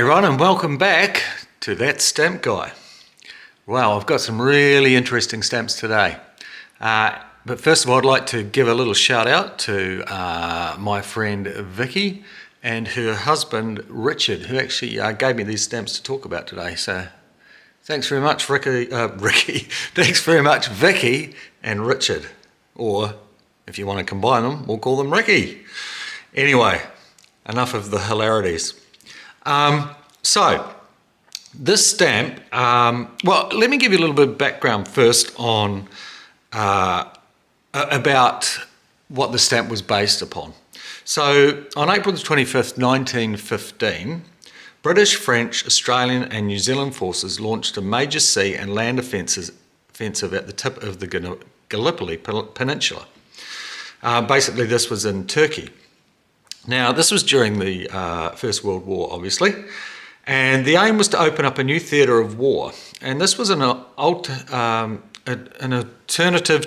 G'day Ron and welcome back to That Stamp Guy. Wow, I've got some really interesting stamps today. But first of all, I'd like to give a little shout out to my friend Vicky and her husband Richard, who actually gave me these stamps to talk about today. So thanks very much, Ricky. Thanks very much, Vicky and Richard. Or if you want to combine them, we'll call them Ricky. Anyway, enough of the hilarities. So this stamp, well, let me give you a little bit of background first on about what the stamp was based upon. So on April the 25th, 1915, British, French, Australian and New Zealand forces launched a major sea and land offensive at the tip of the Gallipoli Peninsula. Basically this was in Turkey. Now this was during the First World War, obviously, and the aim was to open up a new theatre of war, and this was an alternative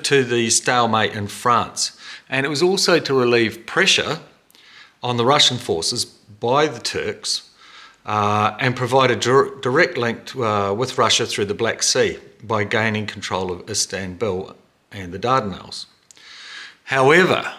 to the stalemate in France, and it was also to relieve pressure on the Russian forces by the Turks and provide a direct link with Russia through the Black Sea by gaining control of Istanbul and the Dardanelles. However,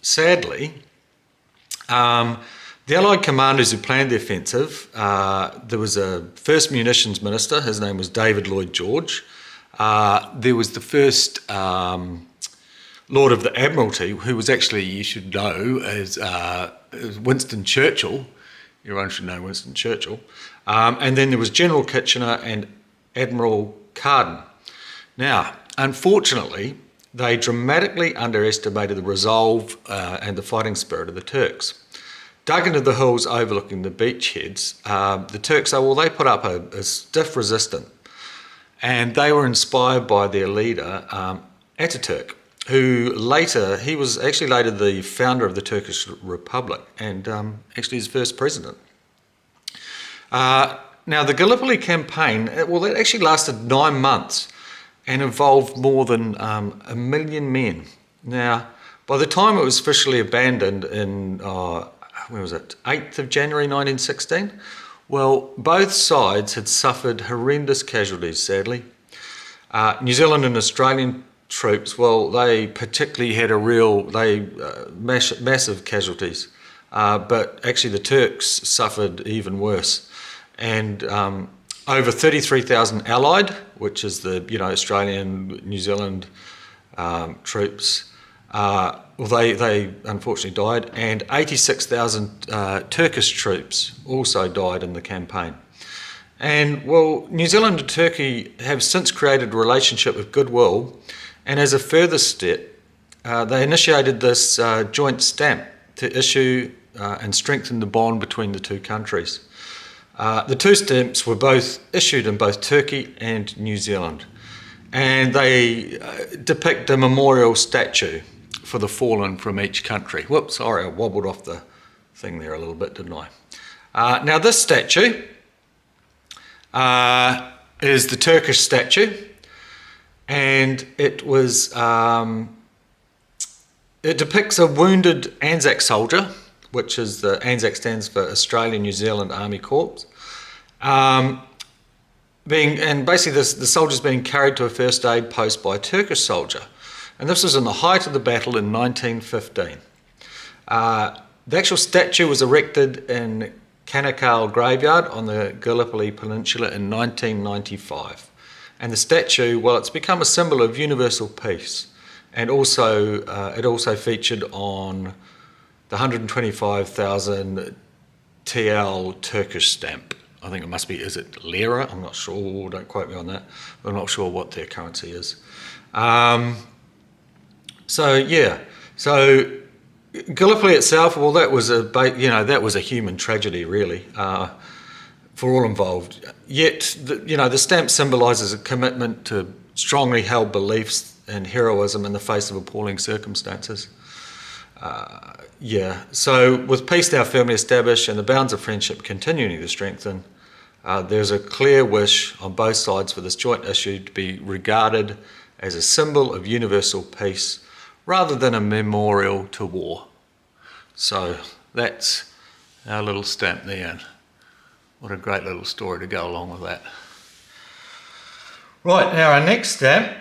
sadly, the Allied commanders who planned the offensive, there was a first munitions minister, his name was David Lloyd George. There was the first Lord of the Admiralty, who was actually, you should know, as Winston Churchill. Everyone should know Winston Churchill. And then there was General Kitchener and Admiral Carden. Now, unfortunately, they dramatically underestimated the resolve and the fighting spirit of the Turks. Dug into the hills overlooking the beachheads, the Turks, they put up a stiff resistance, and they were inspired by their leader, Ataturk, he was actually later the founder of the Turkish Republic and actually his first president. Now the Gallipoli campaign, it actually lasted 9 months and involved more than 1 million men. Now, by the time it was officially abandoned in 8th of January 1916, well, both sides had suffered horrendous casualties, sadly. New Zealand and Australian troops, well, they particularly had massive casualties, but actually the Turks suffered even worse. And over 33,000 Allied, which is the Australian, New Zealand troops, they unfortunately died, and 86,000 Turkish troops also died in the campaign. And well, New Zealand and Turkey have since created a relationship of goodwill, and as a further step, they initiated this joint stamp to issue and strengthen the bond between the two countries. The two stamps were both issued in both Turkey and New Zealand, and they depict a memorial statue for the fallen from each country. Whoops, sorry, I wobbled off the thing there a little bit, didn't I? Now this statue is the Turkish statue, and it depicts a wounded Anzac soldier, which is the Anzac stands for Australian New Zealand Army Corps, and basically the soldier's being carried to a first aid post by a Turkish soldier. And this was in the height of the battle in 1915. The actual statue was erected in Kanakal Graveyard on the Gallipoli Peninsula in 1995. And the statue, well, it's become a symbol of universal peace. And also, it also featured on the 125,000 TL Turkish stamp. I think it must be, is it lira? I'm not sure, don't quote me on that. I'm not sure what their currency is. So Gallipoli itself, well, that was a human tragedy, really, for all involved. Yet, the stamp symbolises a commitment to strongly held beliefs and heroism in the face of appalling circumstances. So with peace now firmly established and the bounds of friendship continuing to strengthen, there's a clear wish on both sides for this joint issue to be regarded as a symbol of universal peace rather than a memorial to war. So that's our little stamp there. What a great little story to go along with that. Right, now our next stamp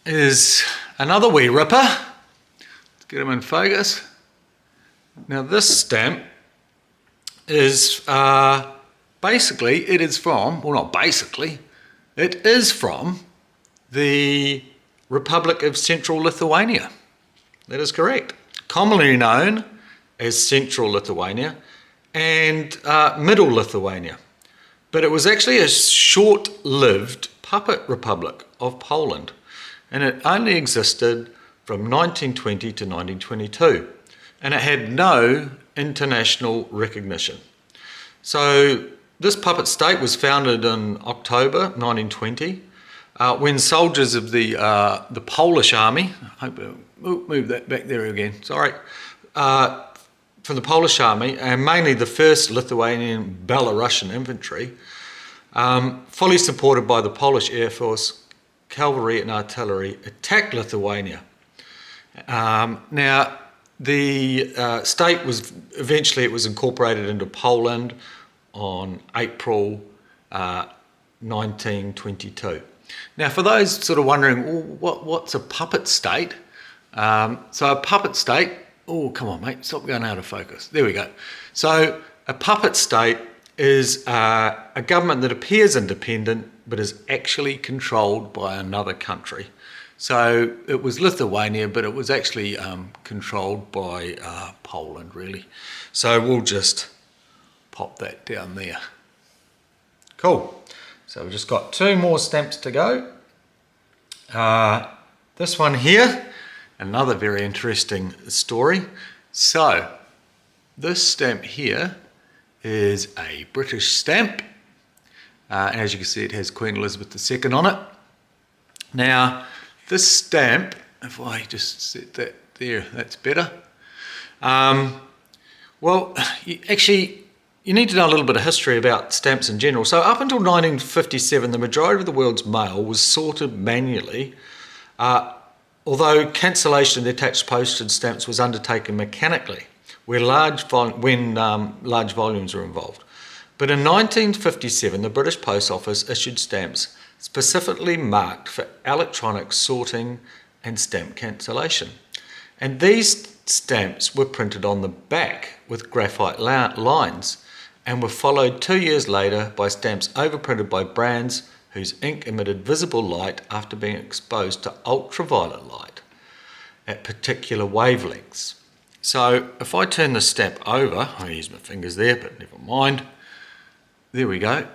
is another wee ripper. Let's get him in focus. Now this stamp is basically, it is from, well not basically, it is from the Republic of Central Lithuania. That is correct. Commonly known as Central Lithuania and Middle Lithuania. But it was actually a short-lived puppet republic of Poland, and it only existed from 1920 to 1922, and it had no international recognition. So this puppet state was founded in October 1920 when soldiers of the Polish army, I hope move that back there again, sorry, from the Polish army, and mainly the 1st Lithuanian Belarusian infantry, fully supported by the Polish Air Force, cavalry and artillery, attacked Lithuania. Now, the state was, eventually it was incorporated into Poland on April 1922. Now, for those sort of wondering, what's a puppet state? So a puppet state, oh, come on, mate, stop going out of focus. There we go. So a puppet state is a government that appears independent but is actually controlled by another country. So it was Lithuania, but it was actually controlled by Poland, really. So we'll just pop that down there. Cool. So we've just got 2 more stamps to go. This one here, another very interesting story. So this stamp here is a British stamp. And as you can see, it has Queen Elizabeth II on it. Now, this stamp, if I just set that there, that's better. Well, you need to know a little bit of history about stamps in general. So up until 1957, the majority of the world's mail was sorted manually, although cancellation of the attached postage stamps was undertaken mechanically, when large volumes were involved. But in 1957, the British Post Office issued stamps specifically marked for electronic sorting and stamp cancellation. And these stamps were printed on the back with graphite lines and were followed 2 years later by stamps overprinted by brands whose ink emitted visible light after being exposed to ultraviolet light at particular wavelengths. So if I turn the stamp over, I use my fingers there, but never mind. There we go.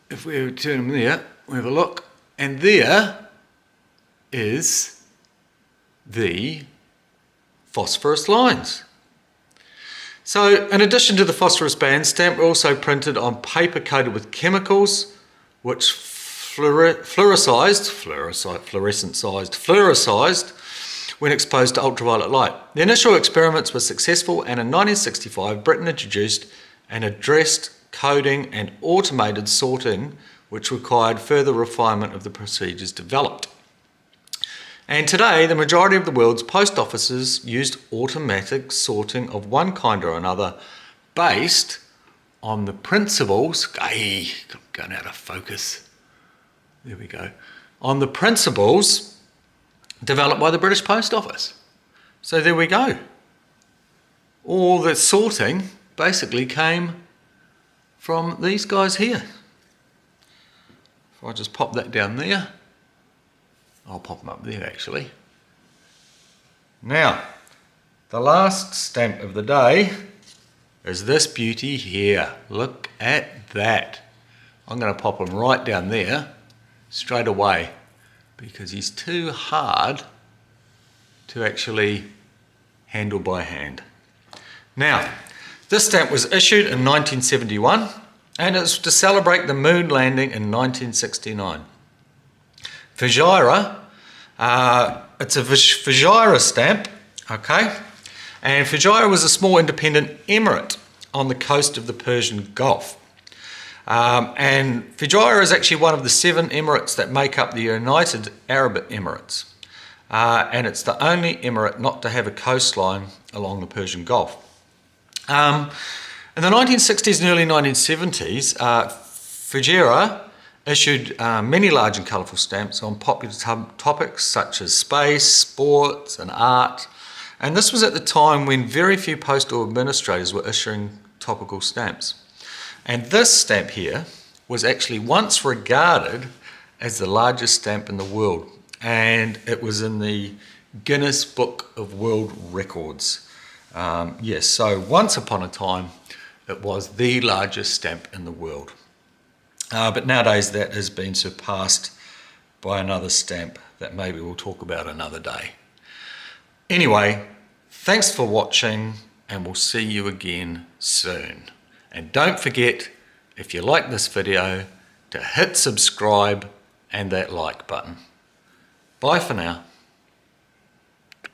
If we turn them there, we have a look, and there is the phosphorus lines. So in addition to the phosphorus bands, stamps were also printed on paper coated with chemicals which fluoresced when exposed to ultraviolet light. The initial experiments were successful, and in 1965 Britain introduced and addressed coding and automated sorting, which required further refinement of the procedures developed. And today, the majority of the world's post offices used automatic sorting of one kind or another based on the principles, going out of focus, there we go, on the principles developed by the British Post Office. So there we go. All the sorting basically came from these guys here. If I just pop that down there, I'll pop them up there actually. Now, the last stamp of the day is this beauty here. Look at that. I'm going to pop him right down there straight away because he's too hard to actually handle by hand. Now, this stamp was issued in 1971 and it's to celebrate the moon landing in 1969. Fujairah, it's a Fujairah stamp, okay? And Fujairah was a small independent emirate on the coast of the Persian Gulf. And Fujairah is actually one of the 7 emirates that make up the United Arab Emirates. And it's the only emirate not to have a coastline along the Persian Gulf. In the 1960s and early 1970s, Fujairah issued many large and colourful stamps on popular topics such as space, sports and art. And this was at the time when very few postal administrators were issuing topical stamps. And this stamp here was actually once regarded as the largest stamp in the world. And it was in the Guinness Book of World Records. Yes, so once upon a time, it was the largest stamp in the world. But nowadays that has been surpassed by another stamp that maybe we'll talk about another day. Anyway, thanks for watching, and we'll see you again soon. And don't forget, if you like this video, to hit subscribe and that like button. Bye for now.